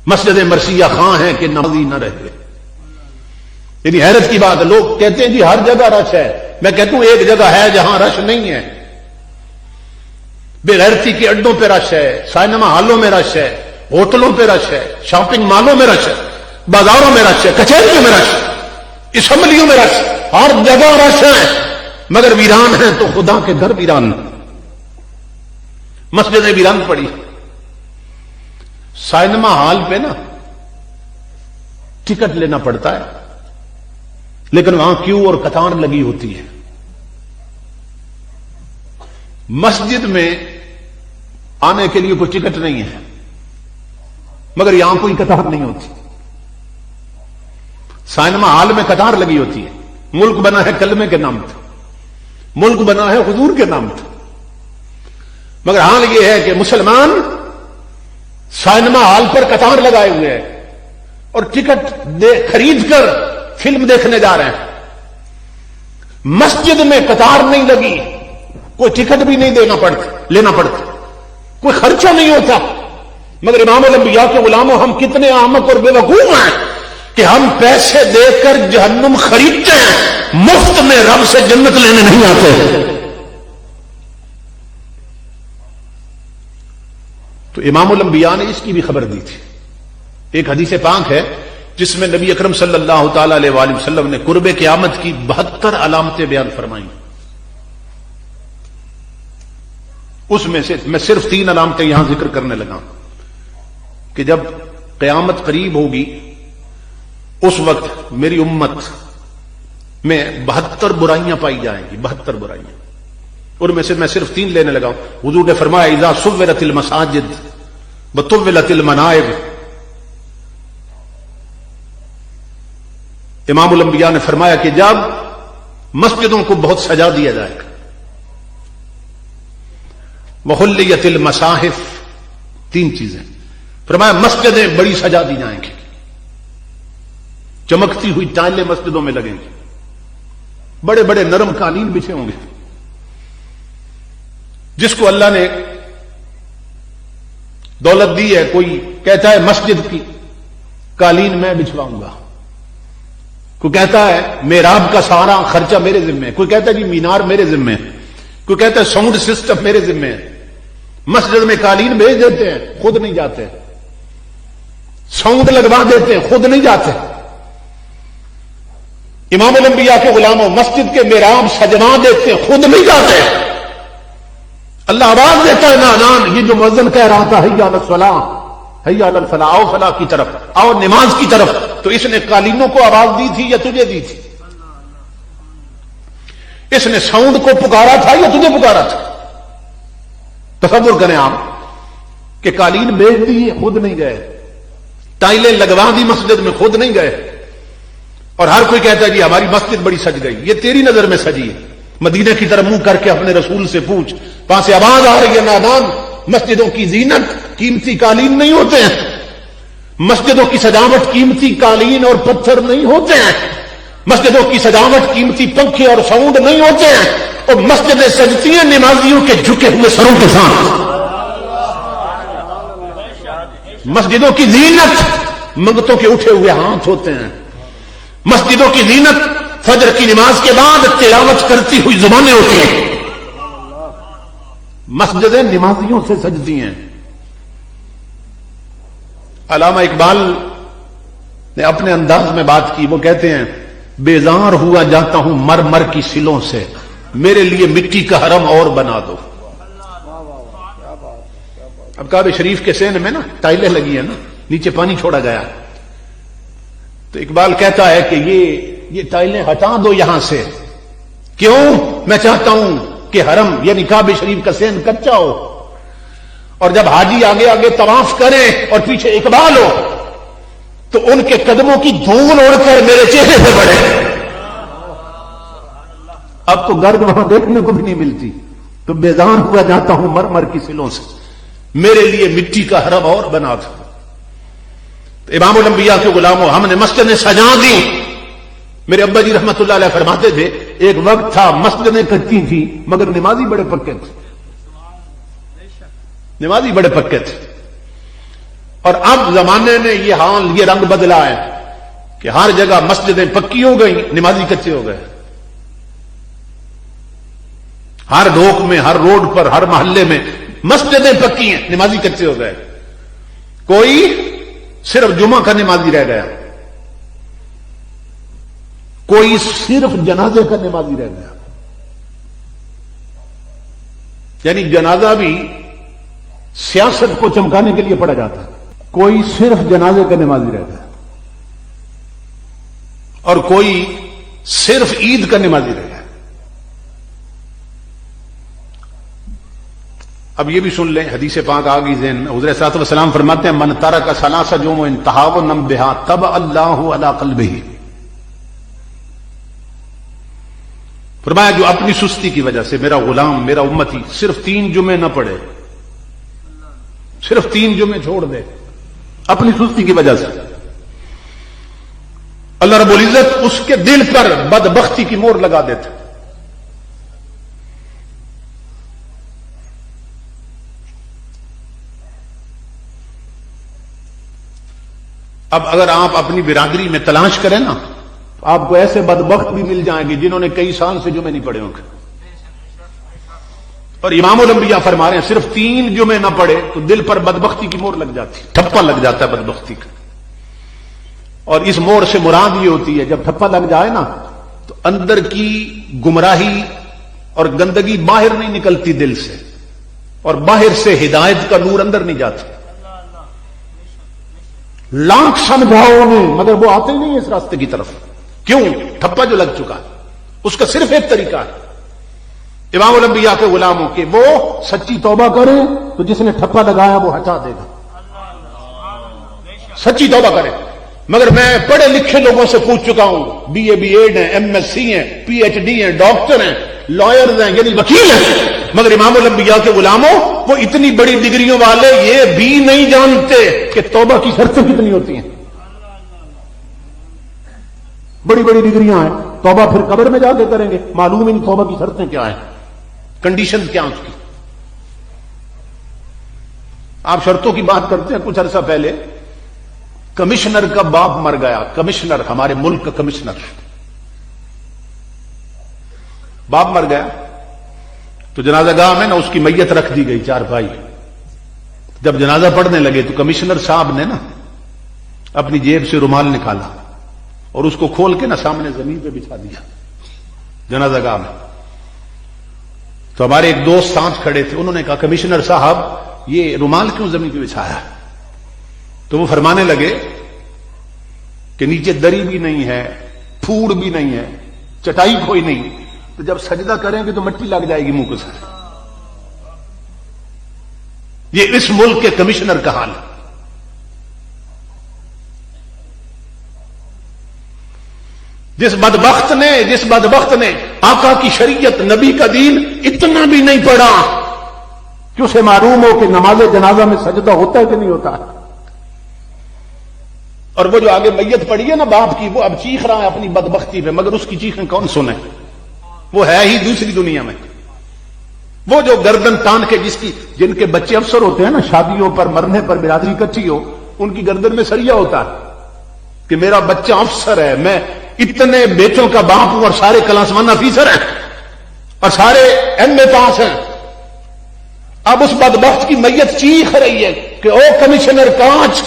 مسجد مرثیہ خاں ہیں کہ نمازی نہ رہے. یعنی حیرت کی بات ہے، لوگ کہتے ہیں جی ہر جگہ رش ہے. میں کہتا ہوں ایک جگہ ہے جہاں رش نہیں ہے. بے غیرتی کے اڈوں پہ رش ہے، سینما ہالوں میں رش ہے، ہوٹلوں پہ رش ہے، شاپنگ مالوں میں رش ہے، بازاروں میں رش ہے، کچہریوں میں رش، اسمبلیوں میں رش، ہر جگہ رش ہے. مگر ویران ہیں تو خدا کے گھر ویران. مسجدیں ویران پڑی. سینما ہال پہ نا ٹکٹ لینا پڑتا ہے، لیکن وہاں کیوں اور قطار لگی ہوتی ہے. مسجد میں آنے کے لیے کوئی ٹکٹ نہیں ہے، مگر یہاں کوئی قطار نہیں ہوتی. سینما ہال میں قطار لگی ہوتی ہے. ملک بنا ہے کلمے کے نام پر، ملک بنا ہے حضور کے نام پر. مگر حال یہ ہے کہ مسلمان سینما ہال پر قطار لگائے ہوئے ہیں اور ٹکٹ خرید کر فلم دیکھنے جا رہے ہیں. مسجد میں قطار نہیں لگی، کوئی ٹکٹ بھی نہیں لینا پڑتا، کوئی خرچہ نہیں ہوتا. مگر امام الانبیاء کے غلاموں ہم کتنے احمق اور بے وقوف ہیں کہ ہم پیسے دے کر جہنم خریدتے ہیں، مفت میں رب سے جنت لینے نہیں آتے. تو امام الانبیاء نے اس کی بھی خبر دی تھی. ایک حدیث پاک ہے جس میں نبی اکرم صلی اللہ تعالی علیہ وآلہ وسلم نے قرب قیامت کی 72 علامتیں بیان فرمائیں. اس میں سے میں صرف 3 علامتیں یہاں ذکر کرنے لگا کہ جب قیامت قریب ہوگی اس وقت میری امت میں 72 برائیاں پائی جائیں گی. 72 برائیاں، ان میں سے میں صرف 3 لینے لگا ہوں. حضور نے فرمایا اذا صورت المساجد وطولت المنائب. امام الانبیاء نے فرمایا کہ جب مسجدوں کو بہت سجا دیا جائے گا، وحلیت المصاحف، 3 چیزیں فرمایا مسجدیں بڑی سجا دی جائیں گی، چمکتی ہوئی ٹائلیں مسجدوں میں لگیں گی، بڑے بڑے نرم قالین بچھے ہوں گے. جس کو اللہ نے دولت دی ہے، کوئی کہتا ہے مسجد کی قالین میں بچھواؤں گا، کوئی کہتا ہے محراب کا سارا خرچہ میرے ذمہ ہے، کوئی کہتا ہے کہ مینار میرے ذمہ ہے، کوئی کہتا ہے ساؤنڈ سسٹم میرے ذمہ ہے. مسجد میں قالین بھیج دیتے ہیں، خود نہیں جاتے. ساؤنڈ لگوا دیتے ہیں، خود نہیں جاتے. امام الانبیاء کے غلاموں مسجد کے محراب سجوا دیتے ہیں، خود نہیں جاتے. اللہ آواز دیتا ہے نادان، یہ جو مؤذن کہہ رہا تھا حی علی الصلاۃ، حی علی الفلاح، آؤ فلاح کی طرف، آؤ نماز کی طرف، تو اس نے قالینوں کو آواز دی تھی یا تجھے دی تھی؟ اس نے ساؤنڈ کو پکارا تھا یا تجھے پکارا تھا؟ تصور کریں آپ کہ قالین بھیج دی، خود نہیں گئے. ٹائلیں لگوا دی مسجد میں، خود نہیں گئے. اور ہر کوئی کہتا ہے جی ہماری مسجد بڑی سج گئی. یہ تیری نظر میں سجی ہے. مدینہ کی طرف منہ کر کے اپنے رسول سے پوچھ، وہاں سے آواز آ رہی ہے نادان، مسجدوں کی زینت قیمتی قالین نہیں ہوتے ہیں، مسجدوں کی سجاوٹ قیمتی قالین اور پتھر نہیں ہوتے ہیں، مسجدوں کی سجاوٹ قیمتی پنکھے اور ساؤنڈ نہیں ہوتے ہیں، اور مسجدیں سجتی ہیں نمازیوں کے جھکے ہوئے سروں کے ساتھ. مسجدوں کی زینت منگتوں کے اٹھے ہوئے ہاتھ ہوتے ہیں. مسجدوں کی زینت فجر کی نماز کے بعد تلاوت کرتی ہوئی زبانیں ہوتی ہیں. مسجدیں نمازیوں سے سجتی ہیں. علامہ اقبال نے اپنے انداز میں بات کی. وہ کہتے ہیں بیزار ہوا جاتا ہوں مر مر کی سلوں سے، میرے لیے مٹی کا حرم اور بنا دو. اب کعبہ شریف کے سین میں نا ٹائلیں لگی ہیں نا، نیچے پانی چھوڑا گیا، تو اقبال کہتا ہے کہ یہ ٹائلیں ہٹا دو یہاں سے. کیوں؟ میں چاہتا ہوں کہ حرم یعنی کعبہ شریف کا سین کچا ہو، اور جب حاجی آگے آگے طواف کرے اور پیچھے اقبال ہو تو ان کے قدموں کی دھول اڑ کر میرے چہرے پہ پڑے. اب تو گرد وہاں دیکھنے کو بھی نہیں ملتی. تو بیزار ہوا جاتا ہوں مر مر کی سلوں سے، میرے لیے مٹی کا حرم اور بنا دو. امام الانبیاء کے غلاموں ہم نے مسجدیں سجا دی. میرے ابا جی رحمت اللہ علیہ فرماتے تھے ایک وقت تھا مسجدیں کچی تھی مگر نمازی بڑے پکے تھے. نمازی بڑے پکے تھے. اور اب زمانے نے یہ حال، یہ رنگ بدلا ہے کہ ہر جگہ مسجدیں پکی ہو گئی، نمازی کچے ہو گئے. ہر ڈھوک میں، ہر روڈ پر، ہر محلے میں مسجدیں پکی ہیں، نمازی کچے ہو گئے. کوئی صرف جمعہ کا نمازی رہ گیا، کوئی صرف جنازے کا نمازی رہ گیا. یعنی جنازہ بھی سیاست کو چمکانے کے لیے پڑھا جاتا ہے. کوئی صرف جنازے کا نمازی رہ گیا اور کوئی صرف عید کا نمازی رہ گیا. اب یہ بھی سن لیں، حدیث پاک آ گئی ذہن میں. حضرت صلی اللہ علیہ وسلم فرماتے ہیں من ترک ثلاث جمع تہاون بها طبع اللہ علی قلبہ. فرمایا جو اپنی سستی کی وجہ سے، میرا غلام، میرا امتی صرف 3 جمعے نہ پڑھے، صرف 3 جمعے چھوڑ دے اپنی سستی کی وجہ سے، اللہ رب العزت اس کے دل پر بدبختی کی مہر لگا دیتا. اب اگر آپ اپنی برادری میں تلاش کریں نا، تو آپ کو ایسے بدبخت بھی مل جائیں گے جنہوں نے کئی سال سے جمعے نہیں پڑھے ہوں گے. اور امام الانبیاء فرما رہے ہیں صرف 3 جمعے نہ پڑھے تو دل پر بدبختی کی مہر لگ جاتی، ٹھپا لگ جاتا ہے بدبختی کا. اور اس مہر سے مراد یہ ہوتی ہے جب ٹھپا لگ جائے نا تو اندر کی گمراہی اور گندگی باہر نہیں نکلتی دل سے، اور باہر سے ہدایت کا نور اندر نہیں جاتا. لاکھ سمجھاؤ انہیں مگر وہ آتے ہی نہیں اس راستے کی طرف. کیوں؟ ٹھپا جو لگ چکا ہے. اس کا صرف ایک طریقہ ہے امام الانبیاء کے غلاموں کے، وہ سچی توبہ کرے تو جس نے ٹھپا لگایا وہ ہٹا دے گا. سچی توبہ کرے. مگر میں پڑھے لکھے لوگوں سے پوچھ چکا ہوں، بی اے بی ایڈ ہیں، ایم ایس سی ہیں، پی ایچ ڈی ہیں، ڈاکٹر ہیں، لائرز ہیں، یعنی وکیل ہیں، مگر امام الانبیاء کے غلاموں وہ اتنی بڑی ڈگریوں والے یہ بھی نہیں جانتے کہ توبہ کی شرطیں کتنی ہوتی ہیں. بڑی بڑی ڈگریاں ہیں، توبہ پھر قبر میں جا کے کریں گے، معلوم نہیں توبہ کی شرطیں کیا ہیں، کنڈیشن کیا اس کی. آپ شرطوں کی بات کرتے ہیں. کچھ عرصہ پہلے کمشنر کا باپ مر گیا، کمشنر، ہمارے ملک کا کمشنر باپ مر گیا تو جنازہ گاہ میں نا اس کی میت رکھ دی گئی 4 بھائی. جب جنازہ پڑھنے لگے تو کمشنر صاحب نے نا اپنی جیب سے رومال نکالا اور اس کو کھول کے نا سامنے زمین پہ بچھا دیا جنازہ گاہ میں. تو ہمارے ایک دوست ساتھ کھڑے تھے، انہوں نے کہا کمشنر صاحب یہ رومال کیوں زمین پہ بچھایا؟ تو وہ فرمانے لگے کہ نیچے دری بھی نہیں ہے، پھوڑ بھی نہیں ہے، چٹائی کوئی نہیں، تو جب سجدہ کریں گے تو مٹی لگ جائے گی منہ سے. یہ اس ملک کے کمشنر کا حال ہے. جس بدبخت نے آقا کی شریعت، نبی کا دین اتنا بھی نہیں پڑھا کہ اسے معلوم ہو کہ نماز جنازہ میں سجدہ ہوتا ہے کہ نہیں ہوتا ہے. اور وہ جو آگے میت پڑی ہے نا باپ کی، وہ اب چیخ رہا ہے اپنی بدبختی پہ، مگر اس کی چیخیں کون سنے؟ وہ ہے ہی دوسری دنیا میں. وہ جو گردن تان کے جن کے بچے افسر ہوتے ہیں نا، شادیوں پر مرنے پر برادری اکٹھی ہو، ان کی گردن میں سریا ہوتا ہے کہ میرا بچہ افسر ہے، میں اتنے بیٹوں کا باپ ہوں اور سارے کلاس 1 افیسر ہیں اور سارے ایم اے پاس ہیں. اب اس بدبخت کی میت چیخ رہی ہے کہ او کمشنر کانچ،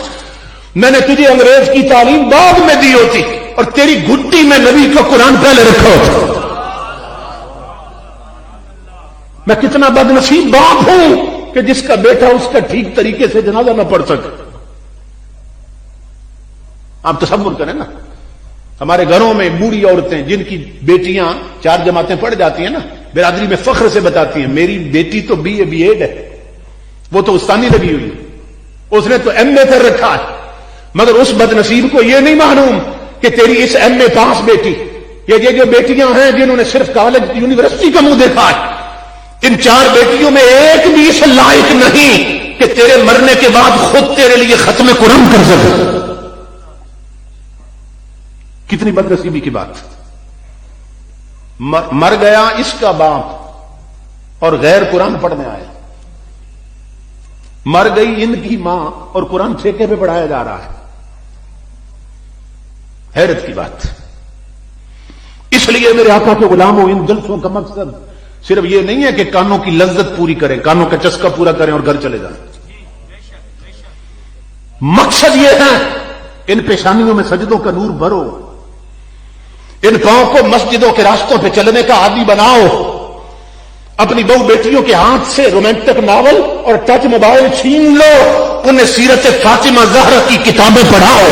میں نے تجھے انگریز کی تعلیم بعد میں دی ہوتی اور تیری گھٹی میں نبی کا قرآن پہلے رکھا ہوتا. میں کتنا بد نصیب باپ ہوں کہ جس کا بیٹا اس کا ٹھیک طریقے سے جنازہ نہ پڑھ سکے. آپ تصور کریں نا، ہمارے گھروں میں بوڑھی عورتیں جن کی بیٹیاں 4 جماعتیں پڑھ جاتی ہیں نا، برادری میں فخر سے بتاتی ہیں میری بیٹی تو بی اے بی ایڈ ہے، وہ تو استانی لگی ہوئی، اس نے تو ایم اے کر رکھا ہے. مگر اس بد نصیب کو یہ نہیں معلوم کہ تیری اس ایم اے پاس بیٹی، یہ جو بیٹیاں ہیں جنہوں نے صرف کالج یونیورسٹی کا منہ دیکھا ہے، ان 4 بیٹیوں میں ایک بھی اس لائق نہیں کہ تیرے مرنے کے بعد خود تیرے لیے ختم قرآن کر سکے. کتنی بد نصیبی کی بات. مر گیا اس کا باپ اور غیر قرآن پڑھنے آئے. مر گئی ان کی ماں اور قرآن ٹھیکے پہ پڑھایا جا رہا ہے. حیرت کی بات. اس لیے میرے آقا کے غلاموں، ان جلسوں کا مقصد صرف یہ نہیں ہے کہ کانوں کی لذت پوری کریں، کانوں کا چسکا پورا کریں اور گھر چلے جائیں. مقصد یہ ہے ان پیشانیوں میں سجدوں کا نور بھرو، ان پاؤں کو مسجدوں کے راستوں پہ چلنے کا عادی بناؤ، اپنی بہو بیٹیوں کے ہاتھ سے رومانٹک ناول اور ٹچ موبائل چھین لو، انہیں سیرت فاطمہ زہرا کی کتابیں پڑھاؤ.